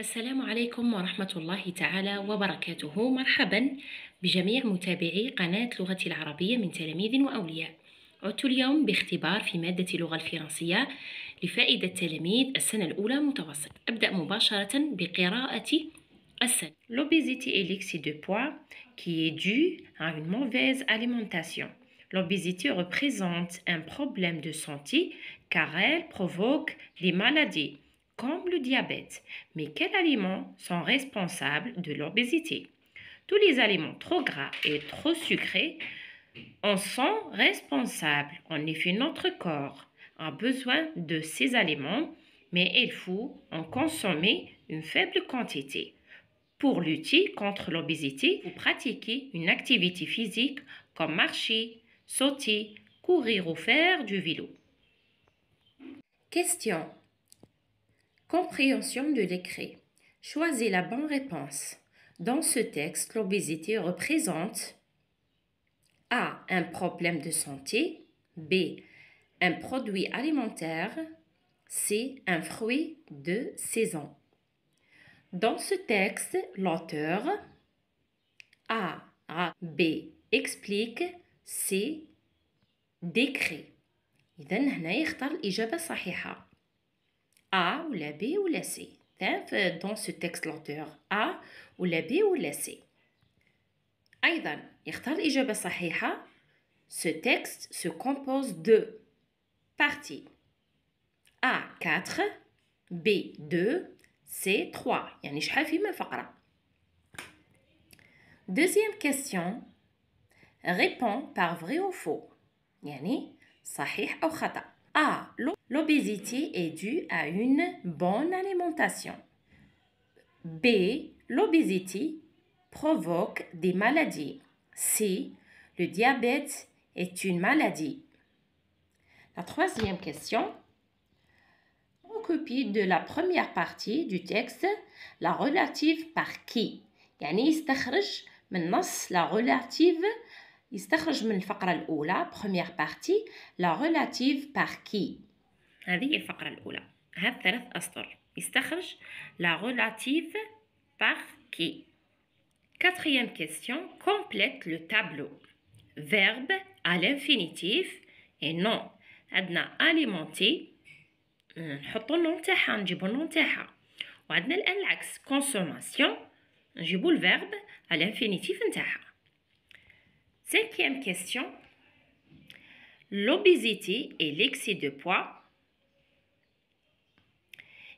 السلام عليكم ورحمة الله تعالى وبركاته. مرحبا بجميع متابعي قناة لغتي العربية من تلاميذ وأولياء. عدت اليوم باختبار في مادة اللغة الفرنسية لفائدة تلاميذ السنة الأولى متوسط. أبدأ مباشرة بقراءة السنة. L'obésité est l'excès de poids qui est dû à une mauvaise alimentation. L'obésité représente un problème de santé car elle provoque des maladies comme le diabète. Mais quels aliments sont responsables de l'obésité? Tous les aliments trop gras et trop sucrés en sont responsables. En effet, notre corps a besoin de ces aliments, mais il faut en consommer une faible quantité. Pour lutter contre l'obésité, vous pratiquez une activité physique comme marcher, sauter, courir ou faire du vélo. Question. Compréhension de l'écrit. Choisissez la bonne réponse. Dans ce texte, l'obésité représente A. Un problème de santé. B. Un produit alimentaire. C. Un fruit de saison. Dans ce texte, l'auteur A. B. Explique. C. décrit. إذا هنا يختار الإجابة الصحيحة. A ou la B ou la C. Dans ce texte, l'auteur A ou la B ou la C. أيضا يختار الإجابة الصحيحة. Ce texte se compose de parties. A 4, B 2, C 3. يعني شحال فيما فقرة. Deuxième question. Réponds par vrai ou faux. يعني صحيح أو خطأ. A. L'obésité est due à une bonne alimentation. B. L'obésité provoque des maladies. C. Le diabète est une maladie. La troisième question. Copie de la première partie du texte la relative par qui. يعني يستخرج من نص la relative يستخرج من الفقرة الأولى première partie la relative par qui. هذه الفقرة الأولى. هذه 3 أسطر. يستخرج la relative par qui. Quatrième question. Complète le tableau. Verbe à l'infinitif et non. عندنا alimenter. نحطوا النون تاعها نجيبوا النون تاعها. وعندنا الآن العكس consommation. نجيبوا الفيرب à l'infinitif نتاعها. Cinquième question. L'obésité est l'excès de poids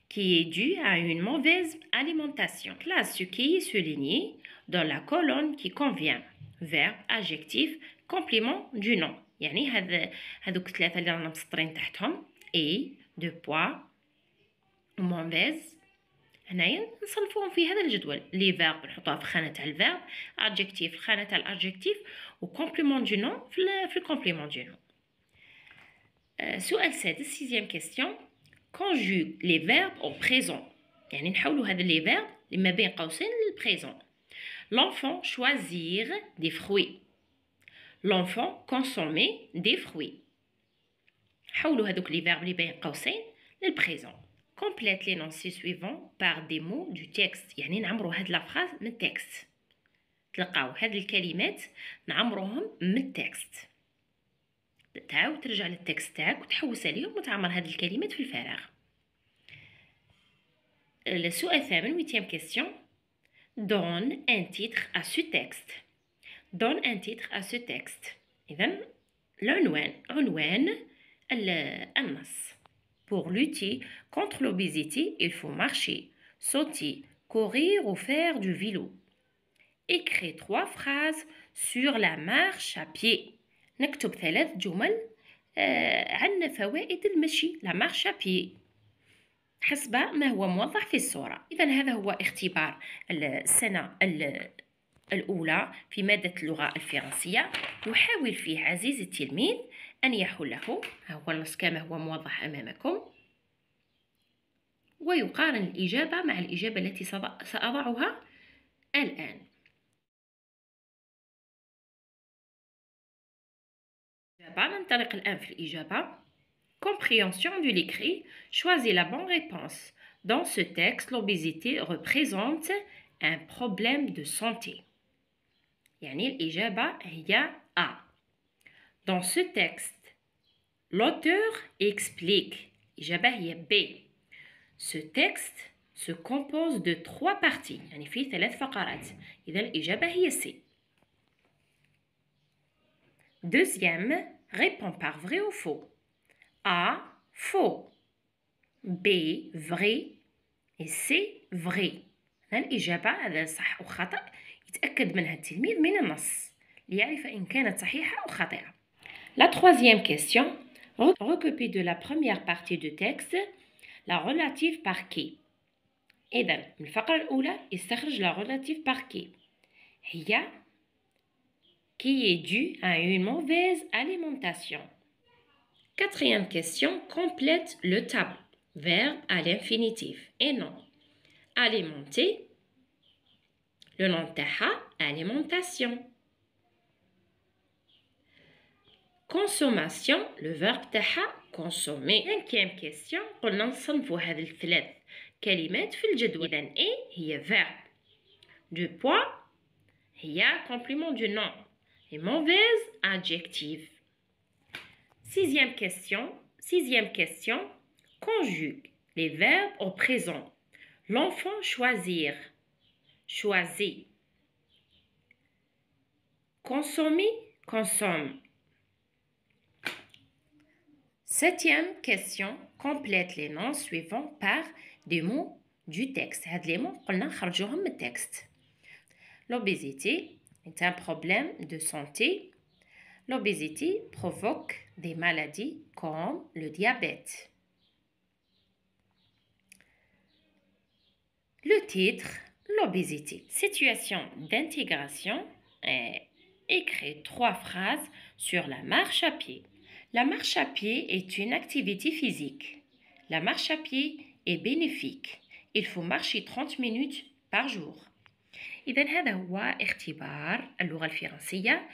qui est dû à une mauvaise alimentation. Classe ce qui est souligné dans la colonne qui convient. Verbe, adjectif, complément du nom. يعني هذوك الثلاثة اللي رانا مسطرين تحتهم et de poids mauvaise. هنايا نصنفوهم في هذا الجدول. لي فيرب نحطوها في خانة تاع الفيرب، adjectif في خانة تاع الادجكتيف و complément du nom في الكومبليمون دو نون. سؤال سادس sixième question. Conjugue les verbes au présent. يعني نحولوا هذا les verbes اللي ما بين قوسين للبريزون. L'enfant choisir des fruits. L'enfant consommer des fruits. حولوا هذوك les verbes اللي بين قوسين للبريزون. Complète l'énoncé suivant par des mots du texte. يعني نعمروا هاد لا فراز من التكست. تلقاو هاد الكلمات نعمروهم من التكست. تعاود ترجع للتكست تاعك وتحوس عليهم وتعمر هاد الكلمات في الفراغ. السؤال الثامن huitième question. Donne un titre à ce texte. Donne un titre à ce texte. إذن العنوان عنوان النص. Pour lutter contre l'obésité, il faut marcher, sauter, courir ou faire du vélo. Écris 3 phrases sur la marche à pied. نكتب 3 جمل عن فوائد المشي la marche à pied حسب ما هو موضح في الصورة. إذن هذا هو اختبار السنة الأولى في مادة اللغة الفرنسية. يحاول فيه عزيزي التلميذ أن يحله. ها هو النص كما هو موضح أمامكم. ويقارن الإجابة مع الإجابة التي سأضعها الآن. ننطلق الآن في الإجابة. Compréhension de l'écrit. Choisis la bonne réponse. Dans ce texte, l'obésité représente un problème de santé. يعني الإجابة هي A. Dans ce texte, l'auteur explique. الإجابة هي B. Ce texte se compose de 3 parties. يعني فيه 3 فقرات. إذا الإجابة هي C. Deuxième, réponds par vrai ou faux. A, faux. B, vrai. Et C, vrai. الإجابة هذا صح أو خطأ يتأكد منها التلميذ من النص ليعرف إن كانت صحيحة أو خاطئة. La troisième question, recopie de la première partie du texte la relative par qui. إذن من الفقرة الأولى استخرج la relative par qui. هي qui est due à une mauvaise alimentation. Quatrième question, complète le tableau. Verbe à l'infinitif et non. Alimenter, le nom تاعها alimentation. Consommation, le verbe تاعها consommer. Cinquième question, قلنا نصنفوا هذه الثلاث كلمات في الجدول. إذن إيه هي verbe. Du poids هي complément du nom. Et mauvaise adjectif. Sixième question, conjugue les verbes au présent. L'enfant choisir, choisit. Consommer, consomme. Septième question, complète les noms suivants par des mots du texte. هاد les mots قلنا نخرجوهم من التكست. L'obésité est un problème de santé. L'obésité provoque des maladies comme le diabète. Le titre, l'obésité. Situation d'intégration. Écrit 3 phrases sur la marche à pied. La marche à pied est une activité physique. La marche à pied est bénéfique. Il faut marcher 30 minutes par jour. إذن هذا هو اختبار اللغة الفرنسية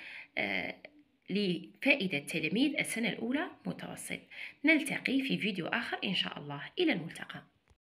لفائدة تلاميذ السنة الأولى متوسط. نلتقي في فيديو آخر إن شاء الله. إلى الملتقى.